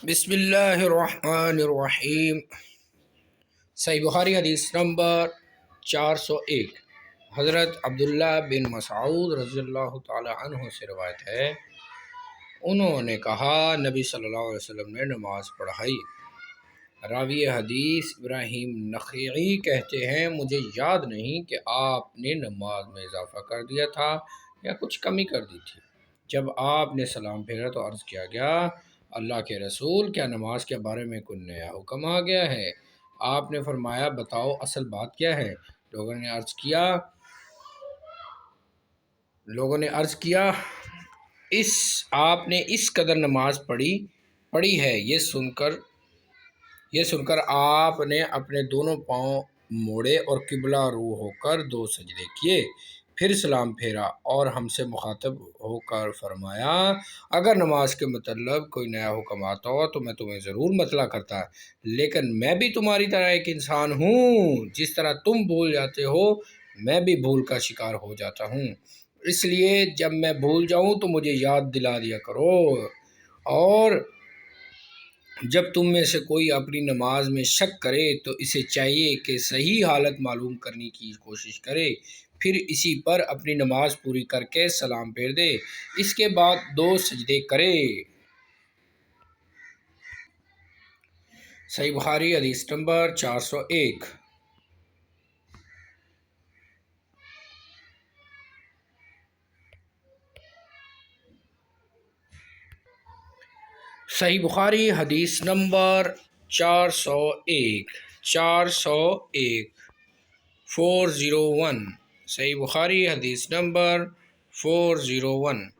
بسم اللہ الرحمن الرحیم۔ صحیح بخاری حدیث نمبر 401، حضرت عبداللہ بن مسعود رضی اللہ تعالی عنہ سے روایت ہے، انہوں نے کہا نبی صلی اللہ علیہ وسلم نے نماز پڑھائی۔ راوی حدیث ابراہیم نخعی کہتے ہیں مجھے یاد نہیں کہ آپ نے نماز میں اضافہ کر دیا تھا یا کچھ کمی کر دی تھی۔ جب آپ نے سلام پھیرا تو عرض کیا گیا اللہ کے رسول، کیا نماز کے بارے میں کوئی نیا حکم آ گیا ہے؟ آپ نے فرمایا بتاؤ اصل بات کیا ہے؟ لوگوں نے عرض کیا آپ نے اس قدر نماز پڑھی ہے۔ یہ سن کر آپ نے اپنے دونوں پاؤں موڑے اور قبلہ رو ہو کر 2 سجدے کیے، پھر سلام پھیرا اور ہم سے مخاطب ہو کر فرمایا اگر نماز کے متعلق کوئی نیا حکم آتا ہو تو میں تمہیں ضرور مطلع کرتا، لیکن میں بھی تمہاری طرح ایک انسان ہوں، جس طرح تم بھول جاتے ہو میں بھی بھول کا شکار ہو جاتا ہوں، اس لیے جب میں بھول جاؤں تو مجھے یاد دلا دیا کرو، اور جب تم میں سے کوئی اپنی نماز میں شک کرے تو اسے چاہیے کہ صحیح حالت معلوم کرنے کی کوشش کرے، پھر اسی پر اپنی نماز پوری کر کے سلام پھیر دے، اس کے بعد 2 سجدے کرے۔ صحیح بخاری حدیث نمبر 401۔ صحیح بخاری حدیث نمبر 401 401 صحیح بخاری حدیث نمبر 401